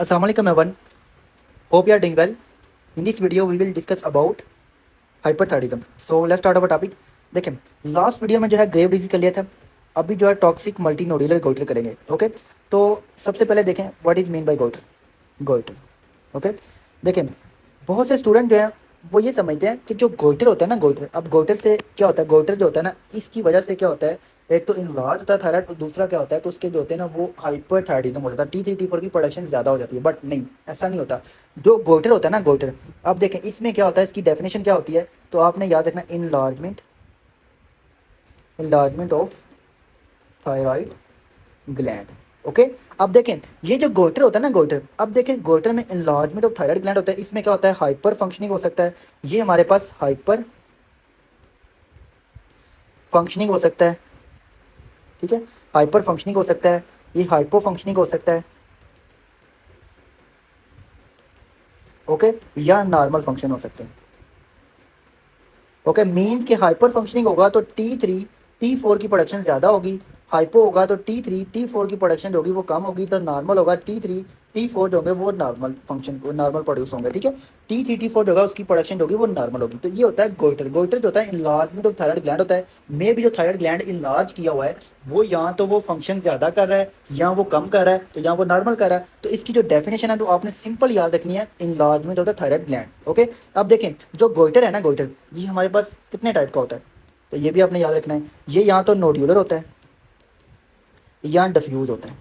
Assalamu alaikum everyone. Hope you are doing well. In this video we will discuss about hyperthyroidism. So let's start our topic. देखें last video में जो है grave disease कर लिया था, अभी जो है टॉक्सिक मल्टी नोडुलर गोइटर करेंगे. ओके, तो सबसे पहले देखें what is mean by goitre. Goitre okay, देखें बहुत से स्टूडेंट जो हैं वो ये समझते हैं कि जो गोइटर होता है ना, गोइटर, अब गोइटर से क्या होता है, गोइटर जो होता है ना इसकी वजह से क्या होता है, एक तो इनलार्ज होता है थायराइड और दूसरा क्या होता है, तो उसके जो होते हैं ना वो हाइपर थायराइडिज्म हो जाता है, T3 T4 की प्रोडक्शन ज़्यादा हो जाती है. बट नहीं, ऐसा नहीं होता. जो गोइटर होता है ना, गोइटर, अब देखें इसमें क्या होता है, इसकी डेफिनेशन क्या होती है, तो आपने याद रखना enlargement, enlargement of thyroid gland. Okay, अब देखें ये जो गोइटर होता है ना, गोइटर, अब देखें गोइटर में इनलार्जमेंट ऑफ थायराइड ग्लैंड होता है. इसमें क्या होता है, हाइपर फंक्शनिंग हो सकता है. ये हमारे पास हाइपर फंक्शनिंग हो सकता है. ठीक है, हाइपर फंक्शनिंग हो सकता है, ये हाइपो फंक्शनिंग हो सकता है. ओके, या नॉर्मल फंक्शन हो सकते हैं. ओके, मीन्स के हाइपर फंक्शनिंग होगा तो T3 T4 की प्रोडक्शन ज़्यादा होगी, हाइपो होगा तो T3 T4 की प्रोडक्शन होगी वो कम होगी, तो नॉर्मल होगा T3 T4 जो होंगे वो नॉर्मल फंक्शन, नॉर्मल प्रोड्यूस होंगे. ठीक है, T3 T4 जो होगा उसकी प्रोडक्शन होगी वो नॉर्मल होगी. तो ये होता है गोइटर. गोइटर जो होता है इनलार्जमेंट ऑफ थायराइड ग्लैंड होता है. मे भी जो थायराइड ग्लैंड इनलार्ज किया हुआ है वो या तो वो फंक्शन ज़्यादा कर रहा है या वो कम कर रहा है, तो या वो नॉर्मल कर रहा है. तो इसकी जो डेफिनेशन है तो आपने सिंपल याद रखनी है, enlargement of the thyroid gland. Okay, अब देखें जो गोइटर है ना, गोइटर ये हमारे पास कितने टाइप का होता है, तो ये भी आपने याद रखना है. ये यहाँ तो नोड्यूलर होता है या डिफ्यूज होता है.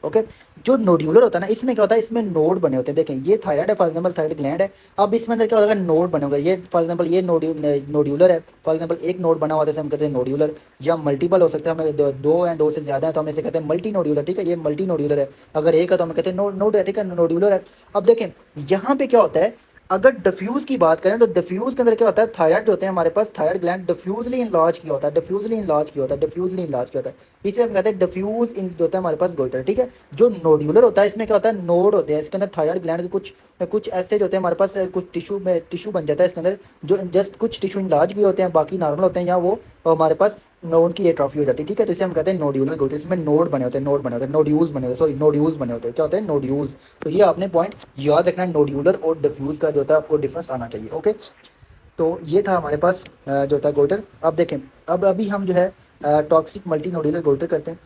ओके, जो नोड्यूलर होता है ना इसमें क्या होता है, इसमें नोड बने होते हैं. देखें ये थायराइड है, फॉर एग्जांपल थायराइड ग्लैंड है. अब इसमें अंदर क्या होगा, नोड बने होंगे. ये फॉर एग्जांपल ये नोड्यूलर है, फॉर एग्जांपल एक नोड बना हुआ है, जैसे हम कहते हैं नोड्यूलर, या मल्टीपल हो सकता है. हमें दो हैं, दो से ज़्यादा है तो हम इसे कहते हैं मल्टी नोड्यूलर. ठीक है, ये मल्टी नोड्यूलर है. अगर एक है तो हम कहते हैं नोड है. ठीक है, नोड्यूलर है. अब देखें यहाँ पे क्या होता है, अगर डिफ्यूज की बात करें तो डिफ्यूज के अंदर क्या होता है, थायराइड जो होते हैं हमारे पास, थायराइड ग्लैंड डिफ्यूजली इनलार्ज किया होता है, डिफ्यूजली इनलार्ज किया होता है, डिफ्यूजली इनलार्ज किया होता है. इसे हम कहते हैं डिफ्यूज इन जो होता है हमारे पास गोइटर. ठीक है, जो नोड्यूलर होता है इसमें क्या होता है, नोड होते हैं इसके अंदर थायराइड ग्लैंड के कुछ कुछ ऐसे जो होते हैं हमारे पास, कुछ टिश्यू में टिश्यू बन जाता है इसके अंदर, जो जस्ट कुछ टिश्यू इनलार्ज किए होते हैं, बाकी नॉर्मल होते हैं, या वो हमारे पास नोड की एट्रॉफी हो जाती है. ठीक है, तो इसे हम कहते हैं नोड्यूलर गोइटर. इसमें नोड बने होते हैं, नोड बने होते हैं, नोड्यूल्स बने होते हैं, सॉरी नोड्यूल्स बने होते हैं. क्या होते हैं, नोड्यूल्स. तो ये आपने पॉइंट याद रखना है, नोड्यूलर और डिफ्यूज का जो होता है आपको डिफरेंस आना चाहिए. ओके, तो ये था हमारे पास जो होता है गोइटर. अब देखें, अब अभी हम जो है टॉक्सिक मल्टी नोड्यूलर गोइटर करते हैं.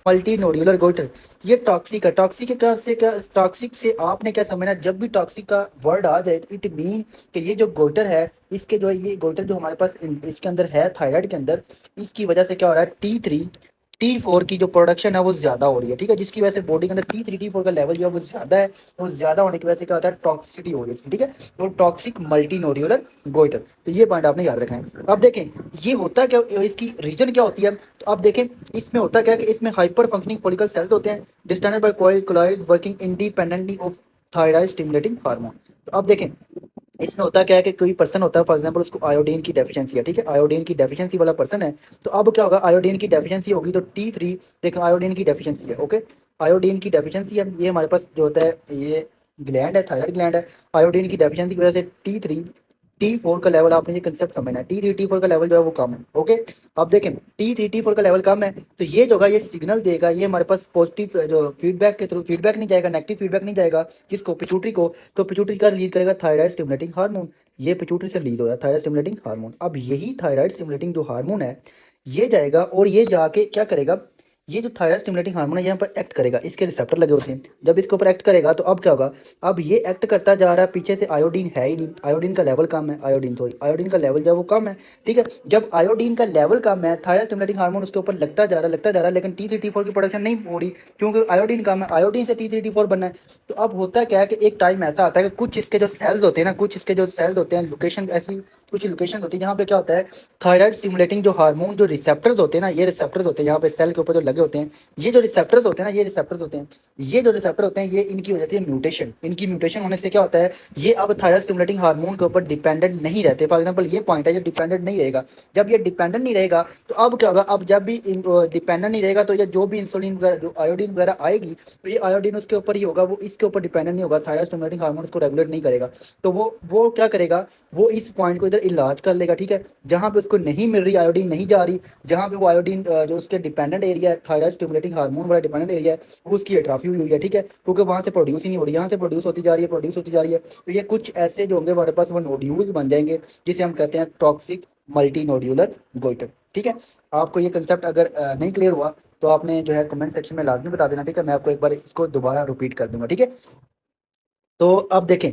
मल्टी नोड्यूलर गोइटर ये टॉक्सिक है. टॉक्सिक क्या से, क्या टॉक्सिक से आपने क्या समझना, जब भी टॉक्सिक का वर्ड आ जाए तो इट मीन कि ये जो गोइटर है, इसके जो है ये गोइटर जो हमारे पास इसके अंदर है थायराइड के अंदर, इसकी वजह से क्या हो रहा है, T3 T4 की जो प्रोडक्शन है वो ज़्यादा हो रही है. ठीक है, जिसकी वजह से बॉडी के अंदर T3 T4 का लेवल जो है वो ज़्यादा है, और ज़्यादा होने की वजह से क्या होता है, टॉक्सिसिटी हो रही है इसकी. ठीक है, तो टॉक्सिक मल्टी नोड्यूलर गोइटर. तो ये पॉइंट आपने याद रखना है. अब देखें ये होता क्या, इसकी रीजन क्या होती है, तो अब देखें इसमें होता क्या है कि इसमें हाइपर फंक्शनिंग फॉलिकल सेल्स होते हैं, distended by coil working independently of thyroid stimulating hormone. तो अब देखें इसमें होता क्या है कि कोई पर्सन होता है, फॉर एग्जांपल उसको आयोडीन की डेफिशिएंसी है. ठीक है, आयोडीन की डेफिशिएंसी वाला पर्सन है, तो अब क्या होगा, आयोडीन की डेफिशिएंसी होगी तो T3, देखो आयोडीन की डेफिशिएंसी है. ओके, आयोडीन की डेफिशिएंसी है, ये हमारे पास जो होता है ये ग्लैंड है, थायराइड ग्लैंड है. आयोडीन की डेफिशिएंसी की वजह से T3 T4 का लेवल, आपने ये कंसेप्ट समझना है, T3 T4 का लेवल जो है वो कम है. ओके, अब देखें T3 T4 का लेवल कम है तो ये जो होगा ये सिग्नल देगा, ये हमारे पास पॉजिटिव जो फीडबैक के थ्रू, फीडबैक नहीं जाएगा, नेगेटिव फीडबैक नहीं जाएगा किसको, पिट्यूटरी को. तो पिट्यूटरी का रिलीज करेगा थायराइड स्टिमुलेटिंग हार्मोन. ये पिट्यूटरी से रिलीज हो जाता है थायराइड स्टिमुलेटिंग हार्मोन. अब यही थायराइड स्टिमुलेटिंग जो हार्मोन है ये जाएगा और ये जाके क्या करेगा, ये जो थायराइड स्टिमुलेटिंग हार्मोन है यहाँ पर एक्ट करेगा, इसके रिसेप्टर लगे होते हैं. जब इसके ऊपर एक्ट करेगा तो अब क्या होगा, अब ये एक्ट करता जा रहा है, पीछे से आयोडीन है ही नहीं, आयोडीन का लेवल कम है, आयोडीन का लेवल जो है वो कम है. ठीक है, जब आयोडीन का लेवल कम है, थायराइड स्टिमुलेटिंग हार्मोन उसके ऊपर लगता जा रहा है, लेकिन T3 T4 की प्रोडक्शन नहीं हो रही क्योंकि आयोडीन कम है, आयोडीन से T3 T4 बनना है. तो अब होता क्या है कि एक टाइम ऐसा आता है कि कुछ इसके जो सेल्स होते हैं ना, कुछ इसके जो सेल्स होते हैं, लोकेशन ऐसी कुछ लोकेशन होती है जहाँ पे क्या होता है, थायराइड स्टिमुलेटिंग जो हार्मोन जो रिसेप्टर्स होते हैं ना, ये रिसेप्टर्स होते हैं यहाँ पे सेल के ऊपर जो लगे होते हैं, ये जो रिसेप्टर्स होते हैं ना, ये रिसेप्टर्स होते हैं, ये जो रिसेप्टर होते हैं ये इनकी हो जाती है म्यूटेशन. इनकी म्यूटेशन होने से क्या होता है, ये अब थायराइड स्टिमुलेटिंग हार्मोन के ऊपर डिपेंडेंट नहीं रहते. फॉर एग्जांपल ये पॉइंट है, ये डिपेंडेंट नहीं रहेगा. जब ये डिपेंडेंट नहीं रहेगा तो अब क्या होगा, अब जब भी डिपेंडेंट नहीं रहेगा तो ये जो भी इंसुलिन वगैरह, जो आयोडीन वगैरह आएगी, तो ये आयोडीन उसके ऊपर ही होगा, वो इसके ऊपर डिपेंडेंट नहीं होगा, थायराइड स्टिमुलेटिंग हार्मोन उसको रेगुलेट नहीं करेगा. तो वो क्या करेगा, वो इस पॉइंट को इधर इलाज कर लेगा. ठीक है, जहाँ पे उसको नहीं मिल रही, आयोडीन नहीं जा रही, जहाँ पे वो आयोडीन जो उसके डिपेंडेंट एरिया है, थायराइड स्टिमुलेटिंग हार्मोन वाला डिपेंडेंट एरिया है, वो उसकी एट्राफी हुई है, ठीक है, क्योंकि वहाँ से प्रोड्यूस ही नहीं हो रही, यहाँ से प्रोड्यूस होती जा रही है, प्रोड्यूस होती जा रही है। तो ये कुछ ऐसे जो होंगे हमारे पास वो नोड्यूल्स बन जाएंगे, जिसे हम कहते हैं टॉक्सिक मल्टी नोड्यूलर गोइटर, ठीक है। आपको ये कंसेप्ट अगर नहीं क्लियर हुआ तो आपने जो है कमेंट सेक्शन में लाजमी बता देना, ठीक है, मैं आपको एक बार इसको दोबारा रिपीट कर दूंगा, ठीक है। तो अब देखें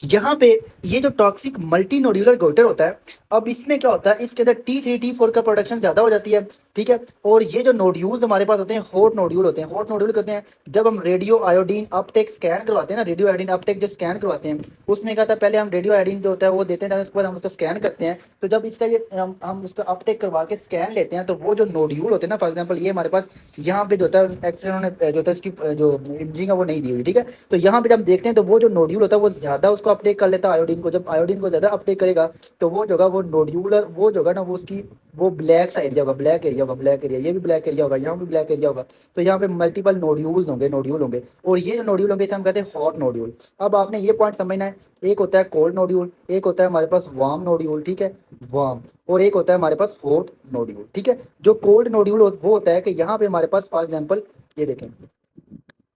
यहाँ पे ये जो टॉक्सिक मल्टी नोड्यूलर गोइटर होता है, अब इसमें क्या होता है, इसके अंदर T3 T4 का प्रोडक्शन ज्यादा हो जाती है, ठीक है। और ये जो नोड्यूल्स हमारे पास होते हैं हॉट नोड्यूल होते हैं, हॉट नोड्यूल कहते हैं जब हम रेडियो आयोडीन अपटेक स्कैन करवाते हैं ना, रेडियो आयोडीन अपटेक जो स्कैन करवाते हैं उसमें क्या था, पहले हम रेडियो आयोडीन जो होता है वो देते हैं, उसके बाद हम उसको स्कैन करते हैं। तो जब इसका ये हम उसका अपटेक करवा के स्कैन लेते हैं तो वो जो नोड्यूल होते हैं ना, फॉर एग्जाम्पल ये हमारे पास यहाँ पे जो होता है एक्सरे उन्होंने जो होता है इसकी जो इमेजिंग है वो नहीं दी हुई, ठीक है। तो यहाँ पे जब हम देखते हैं तो वो जो नोड्यूल होता है वो ज्यादा उसको अपटेक कर लेता है आयोडीन को, जब आयोडीन को ज्यादा अपटेक करेगा तो वो जो होगा वो नोड्यूलर वो जो होगा ना वो उसकी वो ब्लैक सा एरिया होगा, ब्लैक एरिया होगा, ब्लैक एरिया, ये भी ब्लैक एरिया होगा, यहाँ भी ब्लैक एरिया होगा। तो यहाँ पे मल्टीपल नोड्यूल्स होंगे, नोड्यूल होंगे, और ये जो नोड्यूल होंगे इसे हम कहते हैं हॉट नोड्यूल। अब आपने ये पॉइंट समझना है, एक होता है कोल्ड नोड्यूल, एक होता है हमारे पास वार्म नोड्यूल, ठीक है, वार्म, और एक होता है हमारे पास हॉट नोड्यूल, ठीक है। जो कोल्ड नोड्यूल वो होता है कि यहाँ पे हमारे पास फॉर एग्जाम्पल ये देखें,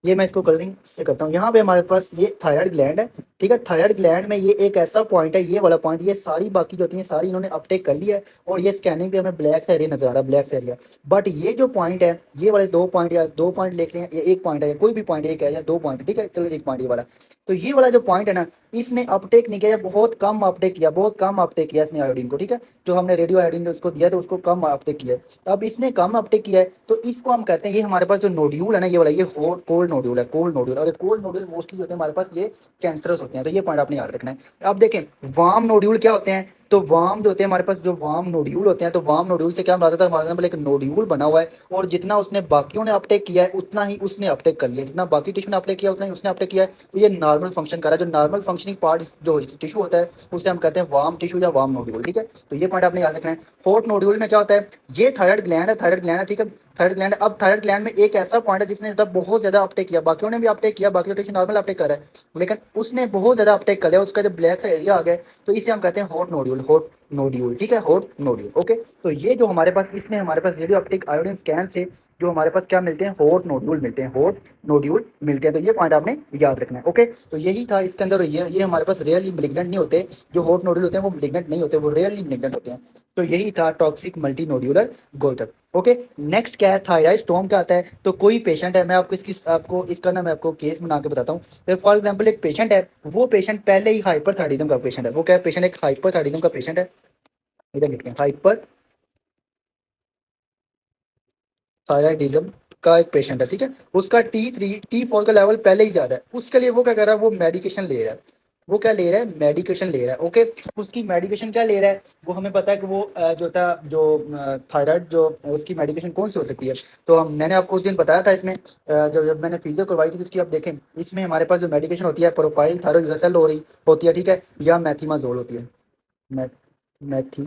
ये मैं इसको कलरिंग से करता हूँ, यहाँ पे हमारे पास ये थायराइड ग्लैंड है, ठीक है। थायराइड ग्लैंड में ये एक ऐसा पॉइंट है, ये वाला पॉइंट, ये सारी बाकी जो होती है सारी इन्होंने अपटेक कर लिया है, और ये स्कैनिंग पे हमें ब्लैक सा एरिया नजर आ रहा है, ब्लैक सा एरिया। बट ये जो पॉइंट है, ये वाले दो पॉइंट या दो पॉइंट लिख लें, ये एक पॉइंट है, कोई भी पॉइंट एक है या दो पॉइंट, ठीक है, चलो एक पॉइंट ये वाला। तो ये वाला जो पॉइंट है ना, इसने अपटेक नहीं किया, बहुत कम अपटेक किया, बहुत कम अपटेक किया इसने आयोडीन को, ठीक है। जो हमने रेडियो आयोडीन उसको दिया तो उसको कम अपटेक किया है। अब इसने कम अपटेक किया है तो इसको हम कहते हैं, ये हमारे पास जो नोड्यूल है ना, ये वाला ये कोल्ड नोड्यूल है, कोल्ड नोड्यूल। और कोल्ड नोड्यूल मोस्टली होते हैं हमारे पास ये कैंसरस होते हैं, तो ये पॉइंट आपने याद रखना है। अब देखें वार्म नोड्यूल क्या होते हैं, तो वार्म जो होते हैं हमारे पास, जो वार्म नोड्यूल होते हैं, तो वार्म नोड्यूल से क्या मतलब था, हमारे एग्जाम्पल एक नोड्यूल बना हुआ है और जितना उसने बाकियों ने अपटेक किया है उतना ही उसने अपटेक कर लिया, जितना बाकी टिश्यू ने अपटेक किया उतना ही उसने अपटेक किया है। तो ये नॉर्मल फंक्शन कर रहा है, जो नॉर्मल फंक्शनिंग पार्ट जो टिश्यू होता है उसे हम कहते हैं वार्म टिश्यू या वार्म नोड्यूल, ठीक है। तो ये पॉइंट आपने याद रखना है। हॉट नोड्यूल में क्या होता है, ये थायराइड ग्लैंड है, थायराइड ग्लैंड है, ठीक है, थायराइड ग्लैंड। अब थायराइड ग्लैंड में एक ऐसा पॉइंट है जिसने बहुत ज्यादा अपटेक किया, बाकियों ने भी अपटेक किया, बाकी टिश्यू नॉर्मल अपटेक कर रहा है, लेकिन उसने बहुत ज्यादा अपटेक कर लिया, उसका जब ब्लैक सा एरिया आ गया तो इसे हम कहते हैं हॉट नोड्यूल, हॉट नोड्यूल, ठीक है, हॉट नोड्यूल, ओके। तो ये जो हमारे पास इसमें हमारे पास रेडियो अपटिक आयोडीन स्कैन से जो हमारे पास क्या मिलते हैं, हॉट नोड्यूल मिलते हैं, हॉट नोड्यूल मिलते हैं। तो ये पॉइंट आपने याद रखना है, ओके। तो यही था इसके अंदर, ये हमारे पास रियली मिलिग्नेंट नहीं होते, जो हॉट नोड्यूल होते हैं वो मिलिग्नेंट नहीं होते, वो रियली मिलिग्नेंट होते हैं। तो यही था toxic multi nodular goitre, okay. Next क्या है, थायराइड स्टोम क्या आता है। तो कोई पेशेंट है, मैं आपको इसका ना मैं आपको केस बना के बताता हूँ। तो फॉर एग्जाम्पल एक पेशेंट है, वो पेशेंट पहले ही हाइपरथायराइडिज्म का पेशेंट है, वो क्या पेशेंट एक हाइपरथायराइडिज्म का पेशेंट है, इधर लिखते हैं हाइपर थायराइडिज्म का एक पेशेंट है, ठीक है। उसका T3 T4 का लेवल पहले ही ज्यादा है, उसके लिए वो क्या कर रहा है, वो मेडिकेशन ले रहा है, वो क्या ले रहा है, मेडिकेशन ले रहा है, ओके। उसकी मेडिकेशन क्या ले रहा है, वो हमें पता है कि वो जो था जो थायराइड जो उसकी मेडिकेशन कौन सी हो सकती है। तो मैंने आपको उस दिन बताया था इसमें जब मैंने फिजियो करवाई थी तो उसकी आप देखें, इसमें हमारे पास जो मेडिकेशन होती है प्रोपाइल थायरोग्लिसराल हो रही होती है, ठीक है, या मैथिमाजोल होती है, मै मैथी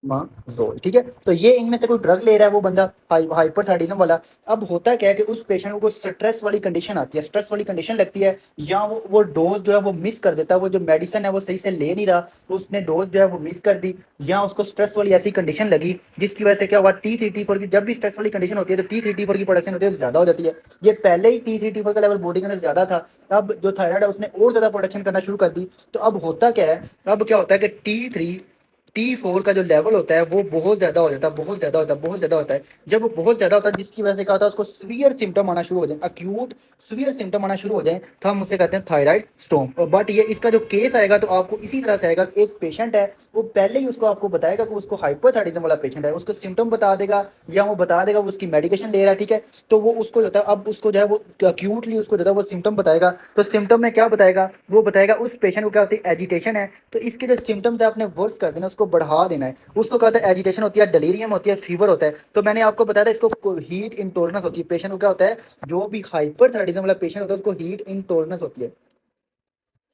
माजोल, ठीक है। तो ये इनमें से कोई ड्रग ले रहा है वो बंदा हाइपरथायराइडिज्म वाला। अब होता क्या है कि उस पेशेंट को स्ट्रेस वाली कंडीशन आती है, स्ट्रेस वाली कंडीशन लगती है, या वो डोज जो है वो मिस कर देता है, वो जो मेडिसिन है वो सही से ले नहीं रहा, तो उसने डोज जो है वो मिस कर दी, या उसको स्ट्रेस वाली ऐसी कंडीशन लगी जिसकी वजह से क्या हुआ, T3 T4 की, जब भी स्ट्रेस वाली कंडीशन होती है तो T3 T4 की प्रोडक्शन होती है ज्यादा हो जाती है। ये पहले ही T3 T4 का लेवल बॉडी के अंदर ज्यादा था, अब जो थायराइड है उसने और ज्यादा प्रोडक्शन करना शुरू कर दी। तो अब होता क्या है, अब क्या होता है कि T4 का जो लेवल होता है वो बहुत ज्यादा हो जाता है, बहुत ज्यादा होता है, बहुत ज्यादा होता है। जब वो बहुत ज्यादा होता है जिसकी वजह से क्या होता है, उसको सीवियर सिम्टम आना शुरू हो जाए, अक्यूट सीवियर सिम्टम आना शुरू हो जाए, तो हम उसे कहते हैं थायराइड स्टोम। बट ये इसका जो केस आएगा तो आपको इसी तरह से आएगा, एक पेशेंट है वो पहले ही उसको आपको बताएगा कि उसको हाइपरथायराइडिज्म वाला पेशेंट है, उसको सिम्टम बता देगा या वो बता देगा वो उसकी मेडिकेशन ले रहा है, ठीक है। तो वो उसको जो है अब उसको जो है वो अक्यूटली उसको जो है वो सिम्टम बताएगा। तो सिम्टम में क्या बताएगा, वो बताएगा उस पेशेंट को क्या होती है, एजिटेशन है, तो इसके जो सिम्टम्स है आपने वर्स कर देना, उसको बढ़ा देना है। उसको कहते हैं एजिटेशन होती है, डेलीरियम होती है, फीवर होता है। तो मैंने आपको बताया था इसको हीट इंटॉलरेंस होती है, पेशेंट को क्या होता है, जो भी हाइपरथायराइडिज्म वाला पेशेंट होता है उसको हीट इंटॉलरेंस होती है।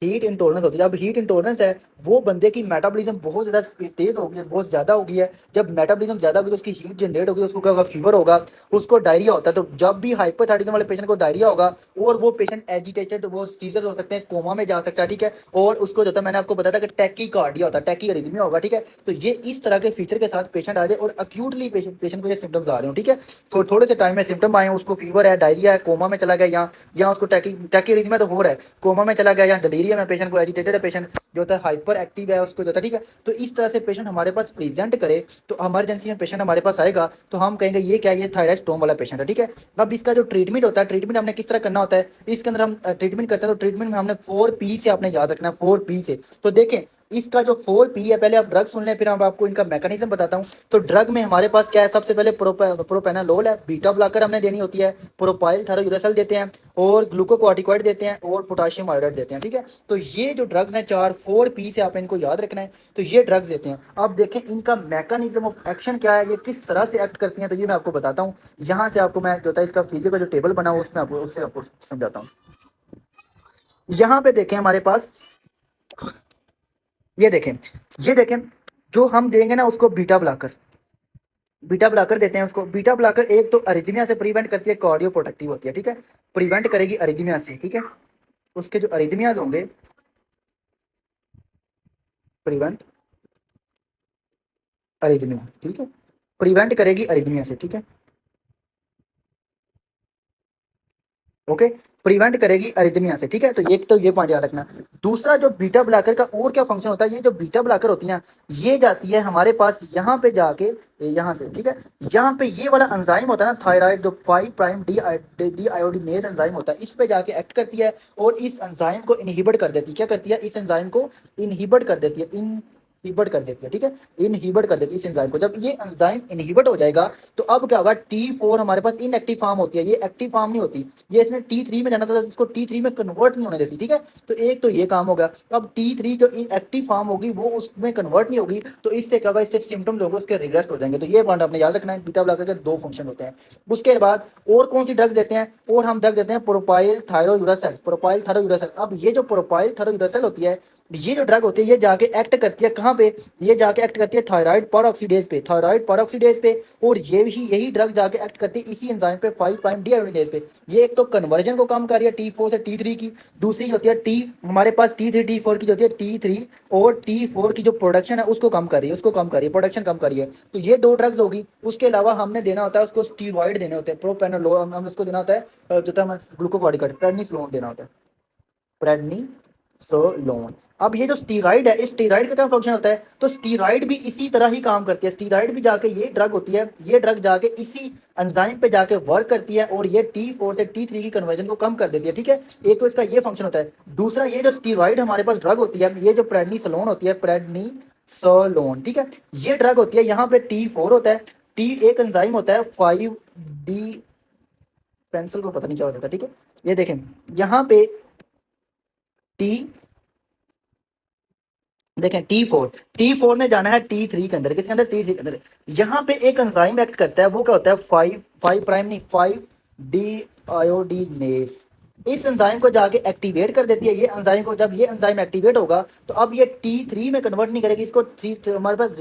हीट इंटॉलरेंस होती है। जब हीट इंटॉलरेंस है वो बंदे की मेटाबॉलिज्म बहुत ज़्यादा तेज़ हो गई है, बहुत ज़्यादा हो गई है। जब मेटाबॉलिज्म ज़्यादा होगी तो उसकी हीट जनरेट होगी, उसको क्या होगा, फीवर होगा, उसको डायरिया होता है। तो जब भी हाइपोथायराइडिज्म वाले पेशेंट को डायरिया होगा और वो पेशेंट एजिटेटेड, वो सीजर हो सकते हैं, कोमा में जा सकता है, ठीक है। और उसको जो था मैंने आपको बताया था कि टैकीकार्डिया होता है, टैकीकार्डिया होगा, ठीक है। तो ये इस तरह के फीचर के साथ पेशेंट आ जाए और अक्यूटली पेशेंट को ये सिम्टम्स आ रहे हो, ठीक है। तो थोड़े से टाइम में सिम्टम आए, उसको फीवर है, डायरिया है, कोमा में चला गया, या उसको टैकीकार्डिया तो हो रहा है, कोमा में चला गया, या डिलीरियम है पेशेंट को, एजिटेटेड है पेशेंट, जो होता है हाइपर एक्टिव है उसको जो होता है, ठीक है। तो इस तरह से पेशेंट हमारे पास प्रेजेंट करे तो इमरजेंसी में पेशेंट हमारे पास आएगा तो हम कहेंगे ये क्या, ये थायराइड स्टोन वाला पेशेंट है, ठीक है। अब इसका जो ट्रीटमेंट होता है, ट्रीटमेंट हमने किस तरह करना होता है, इसके अंदर हम ट्रीटमेंट करते हैं तो ट्रीटमेंट में हमने 4P से आपने याद रखना है, 4P से। तो देखें इसका जो 4P है, पहले आप ड्रग सुन लें फिर हम आपको इनका मैकेनिज्म बताता हूँ। तो ड्रग में हमारे पास क्या है, सबसे पहले प्रोपेनालोल है, बीटा ब्लॉकर हमने देनी होती है, प्रोपाइल थायरोयूरेसिल देते हैं, और ग्लूकोकॉर्टिकॉइड देते हैं, और पोटाशियम आयोडाइड देते हैं, ठीक है। तो ये जो ड्रग्स हैं चार, 4P से आपने इनको याद रखना है। तो ये ड्रग्स देते हैं। अब देखें इनका मैकेनिज्म ऑफ एक्शन क्या है, ये किस तरह से एक्ट करती हैं, तो ये मैं आपको बताता हूँ। यहाँ से आपको मैं जो था इसका फिजिक्स का जो टेबल बना हुआ उसमें आपको उससे आपको समझाता हूँ। यहाँ पे देखें हमारे पास, ये देखें, ये देखें, जो हम देंगे ना उसको बीटा ब्लॉकर, बीटा ब्लॉकर देते हैं उसको। बीटा ब्लॉकर एक तो अरिथमिया से प्रिवेंट करती है, कार्डियो प्रोटेक्टिव होती है, ठीक है, प्रिवेंट करेगी अरिथमिया से, ठीक है। उसके जो अरिथमियाज होंगे, प्रिवेंट अरिथमिया, ठीक है, प्रिवेंट करेगी अरिथमिया से, ठीक है, ओके, प्रिवेंट करेगी अरिथमिया से, ठीक है। तो एक तो ये पॉइंट याद रखना। दूसरा जो बीटा ब्लॉकर का और क्या फंक्शन होता है, ये जो बीटा ब्लॉकर होती है ना, ये जाती है हमारे पास यहाँ पे जाके, यहाँ से, ठीक है, यहाँ पे ये वाला एंजाइम होता है ना थायराइड, जो 5 प्राइम डी आयोडीनेज एंजाइम होता है, इस पे जाके एक्ट करती है और इस एंजाइम को इनहिबिट कर देती है। क्या करती है, इस एंजाइम को इनहिबिट कर देती है, इनहिबिट कर देती है, ठीक है, इनहिबिट कर देती है इस एंजाइम को। जब ये एंजाइम इनहिबिट हो जाएगा तो अब क्या होगा, T4 हमारे पास इनएक्टिव फॉर्म होती है, ये एक्टिव फॉर्म नहीं होती, ये इसने T3 में जाना था तो इसको T3 में कन्वर्ट नहीं होने देती, ठीक है। तो एक तो ये काम होगा। अब T3 जो इनएक्टिव फॉर्म होगी वो उसमें कन्वर्ट नहीं होगी, तो इससे क्या होगा, इससे सिम्टम्स होंगे उसके रिग्रेस हो जाएंगे। तो ये पॉइंट आपने याद रखना है, बीटा ब्लॉकर के दो फंक्शन होते हैं। उसके बाद और कौन सी ड्रग देते हैं, और हम ड्रग देते हैं प्रोपाइल थायरोयूरेसिल, प्रोपाइल थायरोयूरेसिल। अब ये जो प्रोपाइल थायरोयूरेसिल होती है, ये जो ड्रग होती है ये जाके एक्ट करती है कहाँ पे, ये जाके एक्ट करती है थायराइड परऑक्सीडेज पे, थायराइड परऑक्सीडेज पे। और ये भी यही ड्रग जाके एक्ट करती है इसी एंजाइम पे, 5 प्राइम डीआयोडीनेज पे। ये एक तो कन्वर्जन को कम कर रही है T4 से T3 की, दूसरी होती है टी हमारे पास T3 T4 की जो होती है T3 और T4 की जो प्रोडक्शन है उसको कम कर रही है, उसको कम कर रही है, प्रोडक्शन कम कर रही है। तो ये दो ड्रग्स होगी। उसके अलावा हमने देना होता है उसको स्टीरॉइड देने होते हैं, प्रोपेनोलोल हम उसको देना होता है, जो था ग्लूकोकॉर्टिकॉइड, प्रेडनिसोलोन देना होता है, प्रेडनिसोलोन। अब ये जो स्टीराइड है, इस स्टीराइड का क्या फंक्शन होता है, तो स्टीराइड भी इसी तरह ही काम करती है। स्टीराइड भी जाके, ये ड्रग होती है, ये ड्रग जाके इसी एंजाइम पे जाके वर्क करती है और ये T4 से T3 की कन्वर्जन को कम कर देती है, ठीक है। एक तो इसका ये फंक्शन होता है। दूसरा ये जो स्टीराइड हमारे पास ड्रग होती है, ये जो प्रेडनिसोलोन होती है, प्रेडनिसोलोन, ठीक है, ये ड्रग होती है, यहाँ पे T4 होता है, टी एक एंजाइम होता है 5D, पेंसिल को पता नहीं क्या हो जाता है, ठीक है। ये देखें यहाँ पे टी, देखें T4 ने जाना है T3 के अंदर, किसके अंदर, T3 के अंदर। यहाँ पे एक एंजाइम एक्ट करता है, वो क्या होता है, 5 प्राइम नहीं, 5D आयोडीनेज। इस एंजाइम को जाके एक्टिवेट कर देती है ये एंजाइम को। जब ये एंजाइम एक्टिवेट होगा तो अब ये T3 में कन्वर्ट नहीं करेगी, इसको हमारे पास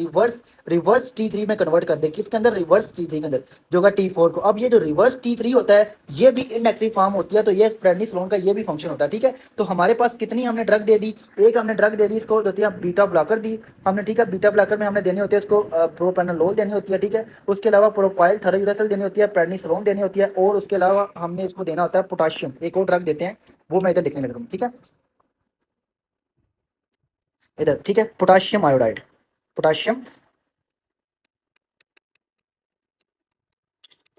रिवर्स T3 में कन्वर्ट कर देगी, किसके अंदर, रिवर्स T3 के अंदर, जो होगा T4 को। अब ये जो रिवर्स T3 होता है ये भी इनएक्टिव फॉर्म होती है, तो ये प्रेडनिसोलोन का ये भी फंक्शन होता है, ठीक है। तो हमारे पास कितनी हमने ड्रग दे दी, एक हमने ड्रग दे दी इसको जो थी बीटा ब्लॉकर दी हमने, ठीक है। बीटा ब्लॉकर में हमने देनी होती है उसको प्रोपेनोलोल देनी होती है, ठीक है। उसके अलावा प्रोपाइल थायरोयूरेसिल देनी होती है, प्रेडनिसोलोन देनी होती है, और उसके अलावा हमने इसको देना होता है पोटाशियम, एक और ड्रग देते हैं, वो मैं इधर लिखने लग रहा हूँ, ठीक है, इधर, ठीक है, potassium iodide, potassium,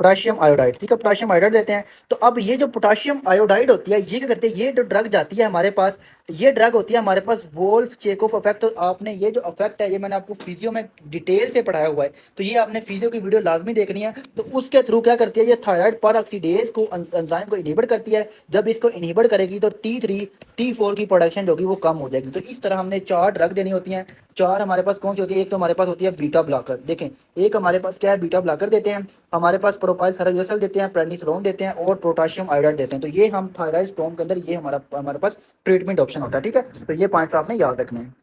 potassium iodide, ठीक है, पोटाशियम आयोडाइड देते हैं। तो अब ये जो पोटाशियम आयोडाइड होती है ये क्या करती है, ये जो ड्रग जाती है हमारे पास, ये ड्रग होती है हमारे पास वोल्फ चेकोफ इफेक्ट। तो आपने ये जो इफेक्ट है ये मैंने आपको फिजियो में डिटेल से पढ़ाया हुआ है, तो ये आपने फिजियो की वीडियो लाजमी देखनी है। तो उसके थ्रू क्या करती है, ये थायराइड पर ऑक्सीडेज को एंजाइम को इनहिबिट करती है। जब इसको इनहिबिट करेगी तो T3 T4 की प्रोडक्शन जो होगी वो कम हो जाएगी। तो इस तरह हमने 4 ड्रग देनी होती हैं। 4 हमारे पास कौन सी होती है, एक तो हमारे पास होती है बीटा ब्लॉकर, देखें एक हमारे पास क्या है, बीटा ब्लॉकर देते हैं, हमारे पास प्रोपाइल थराइजोसल देते हैं, प्रेडनिसोलोन देते हैं और पोटेशियम आयोडाइड देते हैं। तो ये हम थायराइड स्टोन के अंदर ये हमारे पास ट्रीटमेंट ऑप्शन होता है, ठीक है। तो ये पॉइंट्स आपने याद रखने हैं।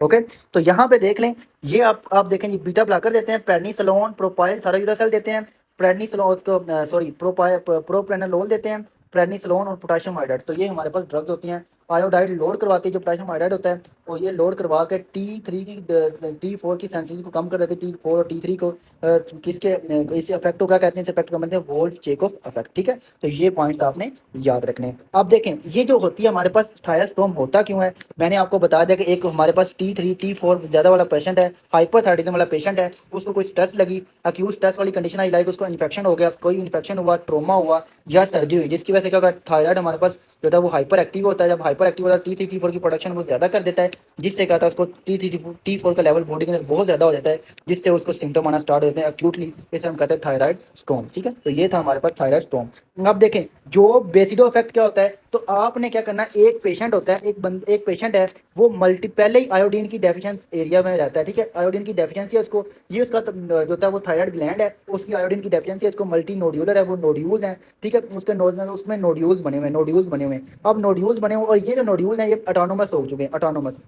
ओके, तो यहाँ पे देख लें, ये आप देखें जी, बीटा ब्लॉकर देते हैं, प्रेडनिसोलोन, प्रोपाइल थराइजोसल देते हैं, प्रेडनिसोलोन को सॉरी प्रोपाइल प्रोप्रेनोलोल देते हैं, प्रेडनिसोलोन और पोटेशियम आयोडाइड। तो ये हमारे पास ड्रग्स होती हैं। आयोडाइड लोड करवाती है, जो पोटेशियम आयोडाइड होता है और ये लोड करवा के T3 की T4 की सेंसिटिविटी को कम कर देती है, T4 और T3 को किसके इस इफेक्ट को क्या कहते हैं, इस इफेक्ट को कहते हैं वोल्फ चेकोफ इफेक्ट, ठीक है। तो ये पॉइंट्स आपने याद रखने हैं। अब देखें ये जो होती है हमारे पास थायराइडोम होता क्यों है, मैंने आपको बता दिया कि एक हमारे पास T3 T4 ज़्यादा वाला पेशेंट है, हाइपरथायराइडिज्म वाला पेशेंट है, उसको कोई स्ट्रेस लगी, अक्यूट स्ट्रेस वाली कंडीशन आई, लाइक उसको इन्फेक्शन हो गया, कोई इन्फेक्शन हुआ, ट्रोमा हुआ या सर्जरी हुई, जिसकी वजह से क्या होगा, थायराइड हमारे पास जो था वो हाइपर एक्टिव होता है। जब हाइपर एक्टिव होता है T3 T4 की प्रोडक्शन वो ज़्यादा कर देता है, जिससे क्या होता है उसको T3 T4 का लेवल बॉडी के अंदर बहुत ज़्यादा हो जाता है, जिससे उसको सिम्टम आना स्टार्ट होते हैं अक्यूटली, इसे हम कहते हैं थायराइड स्टोन, ठीक है। तो ये था हमारे पास थायराइड स्टोन। अब देखें जो बेसिडो इफेक्ट क्या होता है, तो आपने क्या करना है, एक पेशेंट होता है, एक पेशेंट है, वो पहले ही आयोडीन की डेफिशिएंसी एरिया में रहता है, ठीक है, आयोडीन की डेफिशिएंसी है उसको, ये उसका जो होता है वो थायराइड ग्लैंड है, उसकी आयोडीन की डेफिशिएंसी है, उसको मल्टी नोड्यूलर है, वो नोड्यूल्स हैं, ठीक है, उसके उसमें नोड्यूल्स बने हुए हैं, नोड्यूल्स बने हुए हैं। अब नोड्यूल्स बने हुए और ये जो नोड्यूल हैं ये ऑटोनोमस हो चुके हैं, ऑटोनोमस।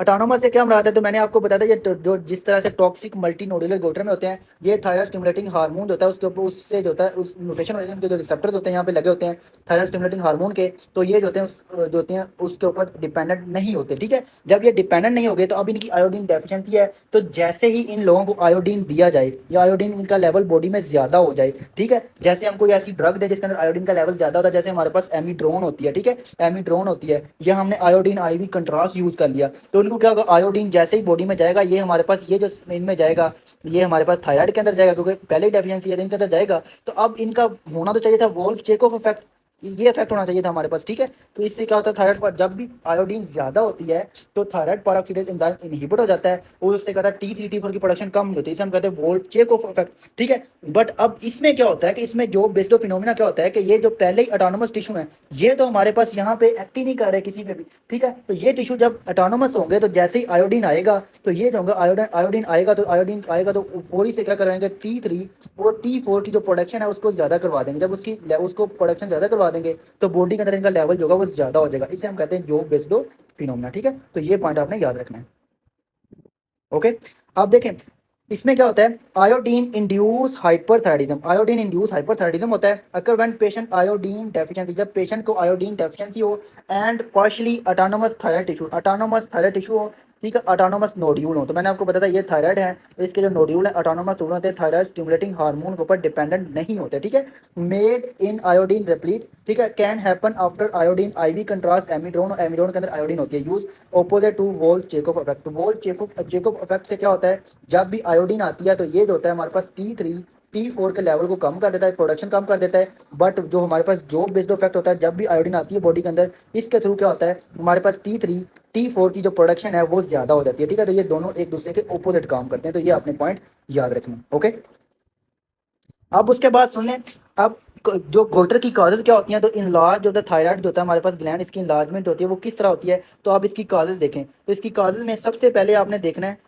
ऑटोनोमस से क्या मुराद है, तो मैंने आपको बताया था ये जो जिस तरह से टॉक्सिक मल्टी नोडुलर गोटर में होते हैं, ये थायराइड स्टिमुलेटिंग हार्मोन होता है, उसके ऊपर उससे जो होता है उस म्यूटेशन वजह से उनके जो रिसेप्टर्स होते हैं यहाँ पे लगे होते हैं थायराइड स्टिमुलेटिंग हार्मोन के, तो ये जो होते हैं जो होते हैं उसके ऊपर डिपेंडेंट नहीं होते, ठीक है। जब ये डिपेंडेंट नहीं हो गए तो अब इनकी आयोडीन डेफिशिएंसी है, तो जैसे ही इन लोगों को आयोडीन दिया जाए या आयोडीन इनका लेवल बॉडी में ज़्यादा हो जाए, ठीक है, जैसे हम कोई ऐसी ड्रग दे जिसके अंदर आयोडीन का लेवल ज़्यादा होता है, जैसे हमारे पास एमिड्रोन होती है, ठीक है, एमिड्रोन होती है, या हमने आयोडीन IV कंट्रास्ट यूज़ कर लिया, तो उनको क्या होगा, आयोडीन जैसे ही बॉडी में जाएगा, ये हमारे पास ये जो इनमें जाएगा, ये हमारे पास थायराइड के अंदर जाएगा, क्योंकि पहले ही डेफिशिएंसी है, इनके अंदर जाएगा। तो अब इनका होना तो चाहिए था वोल्फ चेकोफ इफेक्ट, ये इफेक्ट होना चाहिए था हमारे पास, ठीक है। तो इससे क्या होता है, थायराइड पर जब भी आयोडीन ज्यादा होती है तो थायराइड पेरोक्सीडेज एंजाइम इनहिबिट हो जाता है और उससे क्या होता है T3 T4 की प्रोडक्शन कम नहीं होती, इसे हम कहते हैं वोल्फ चेकोफ इफेक्ट, ठीक है। बट अब इसमें क्या होता है कि इसमें जो बेस्डो फिनोमिना क्या होता है कि ये जो पहले ही ऑटोनोमस टिश्यू है, ये तो हमारे पास यहाँ पे एक्ट ही नहीं कर रहे किसी पे भी, ठीक है। तो ये टिश्यू जब ऑटोनोमस होंगे तो जैसे ही आयोडीन आएगा, तो ये जो होगा आयोडीन आएगा तो फौरी से क्या कराएंगे, T3 और T4 की जो प्रोडक्शन है उसको ज़्यादा करवा देंगे। जब उसको प्रोडक्शन ज़्यादा करवा देंगे तो बॉडी के अंदर इनका लेवल जो होगा वो ज़्यादा हो जाएगा, इसे हम कहते हैं जॉब बेस्ड फिनोमिना, ठीक है। तो ये पॉइंट आपने याद रखना है। ओके, अब देखें इसमें क्या होता है, iodine induce hyperthyroidism, iodine induce hyperthyroidism होता है अगर व्हेन पेशेंट आयोडीन डेफिशिएंसी, जब पेशेंट को आयोडीन डेफिशिएंसी हो and partially autonomous thyroid tissue, autonomous thyroid tissue हो, ठीक है, ऑटोनोमस नोड्यूल हो। तो मैंने आपको बताया ये थायराइड है, तो इसके जो नोड्यूल है ऑटोनोमस होते हैं, थायराइड स्टिमुलेटिंग हार्मोन के ऊपर डिपेंडेंट नहीं होते, ठीक है, मेड इन आयोडीन रिप्लीट, ठीक है, can happen after iodine IV contrast amiodarone, amiodarone के अंदर आयोडीन होती है use opposite to Wolff Chaikoff effect. तो वोल्फ चेकोफ इफेक्ट से क्या होता है, जब भी आयोडीन आती है तो ये जो होता है हमारे पास T3 T4 के लेवल को कम कर देता है, प्रोडक्शन कम कर देता है। बट जो हमारे पास जॉब बेस्ड इफेक्ट होता है, जब भी आयोडीन आती है बॉडी के अंदर, इसके थ्रू क्या होता है, हमारे पास T3 T4 की जो प्रोडक्शन है वो ज़्यादा हो जाती है, ठीक है। तो ये दोनों एक दूसरे के ऑपोजिट काम करते हैं, तो ये आपने पॉइंट याद रखना, ओके। अब उसके बाद सुन लें, अब जो गोटर की काजेज क्या होती हैं, तो इनलार्ज जो होता है थायराइड जो होता है हमारे पास ग्लैंड, इसकी इनलार्जमेंट होती है, वो किस तरह होती है, तो आप इसकी काजेज देखें। तो इसकी काजेज में सबसे पहले आपने देखना है,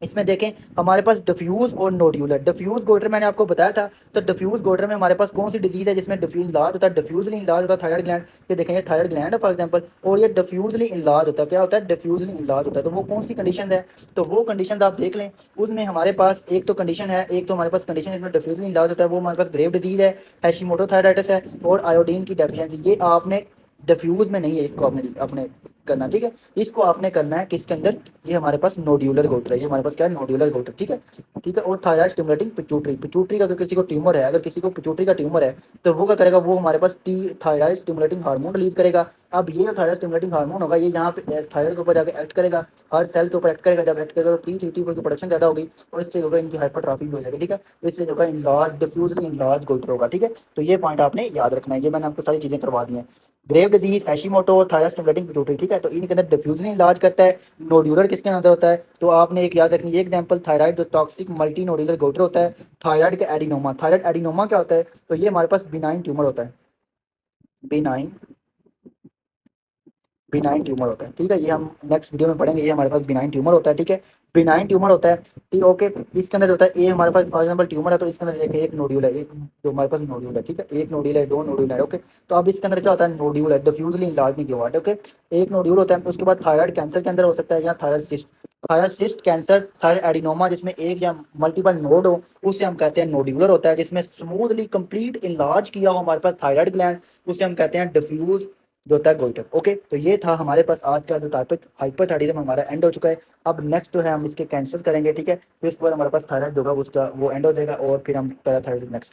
इसमें देखें हमारे पास डिफ्यूज और नोड्यूलर। डिफ्यूज गोइटर मैंने आपको बताया था, तो डिफ्यूज गोइटर में हमारे पास कौन सी डिजीज है जिसमें डिफ्यूज इलाज होता है, डिफ्यूजली इलाज होता है थायराइड ग्लैंड, ये देखें ये थायराइड ग्लैंड है फॉर एग्जांपल, और ये डिफ्यूजली इलाज होता है, क्या होता है, डिफ्यूजली इलाज होता है। तो वो कौन सी कंडीशन है, तो वो कंडीशन आप देख लें, उसमें हमारे पास एक तो कंडीशन है, एक तो हमारे पास कंडीशन इसमें डिफ्यूजली इलाज होता है, वो हमारे पास ग्रेव डिजीज है, हैशिमोटो थायराइटिस है और आयोडीन की डेफिशिएंसी। ये आपने डिफ्यूज में नहीं है, इसको आपने अपने करना, ठीक है। इसको आपने करना है किसके अंदर, ये हमारे पास नोड्यूलर गोटर है, ये हमारे पास क्या है, नोड्यूलर गोटर, ठीक है, ठीक है। और थायराइड स्टिमुलेटिंग पिट्यूटरी, पिट्यूटरी का अगर किसी को ट्यूमर है, अगर किसी को पिट्यूटरी का ट्यूमर है, तो वो क्या करेगा, वो हमारे पास थायराइड स्टिमुलेटिंग हार्मोन रिलीज करेगा। अब ये जो थायराइड स्टिमुलेटिंग हार्मोन होगा, ये यहाँ पे थायराइड के ऊपर जाकर एक्ट करेगा, हर सेल के ऊपर एक्ट करेगा, जब एक्ट करेगा तो T3 की प्रोडक्शन ज़्यादा होगी और इससे होगा इनकी हाइपरट्रॉफी भी हो जाएगी, ठीक है। तो इससे होगा इनलार्ज डिफ्यूजली इनलार्ज गोटर होगा, ठीक है। तो ये पॉइंट आपने याद रखना है, ये मैंने आपको सारी चीज़ें करवा दी हैं। Graves disease, Hashimoto, thyroid stimulating pituitary, ठीक है। है। तो इनके अंदर डिफ्यूजन इलाज करता है। नोड्यूलर किसके अंदर होता है, तो आपने एक याद रखनी है एग्जांपल, थायराइड जो टॉक्सिक मल्टी नोड्यूलर गोइटर होता है, थायराइड का एडिनोमा। थायराइड एडिनोमा क्या होता है, तो ये हमारे पास बिनाइन ट्यूमर होता है, बिनाइन बिनाइन ट्यूमर होता है, ठीक है। ये हम नेक्स्ट वीडियो में पढ़ेंगे, ये हमारे पास बिनाइन ट्यूमर होता है, ठीक है। बिनाइन ट्यूमर होता है, ठीक, ओके। इसके अंदर होता है, ये हमारे पास फॉर एग्जांपल ट्यूमर है, तो इसके अंदर देखिए एक नोड्यूल है, एक जो हमारे पास नोड्यूल है, ठीक है, एक नोड्यूल है, दो नोड्यूल है, ओके। तो अब इसके अंदर क्या होता है, नोड्यूल है, डिफ्यूजली इलाज नहीं किया हुआ, ओके। एक नोड्यूल होता है, उसके बाद थायराइड कैंसर के अंदर हो सकता है, या thyroid cyst, thyroid cyst cancer, thyroid adenoma जिसमें एक या मल्टीपल नोड हो, उसे हम कहते हैं नोड्यूलर होता है, जिसमें स्मूथली कंप्लीट इलाज किया हो हमारे पास थायराइड ग्लैंड, उसे हम कहते हैं डिफ्यूज जो होता है गोइटर, ओके। तो ये था हमारे पास आज का जो टॉपिक, हाइपरथायराइडिज्म हमारा एंड हो चुका है। अब नेक्स्ट जो है हम इसके कैंसर्स करेंगे, ठीक है। फिर उसके बाद हमारे पास थायराइड होगा, उसका वो एंड हो जाएगा, और फिर हम पैराथायराइड नेक्स्ट करेंगे।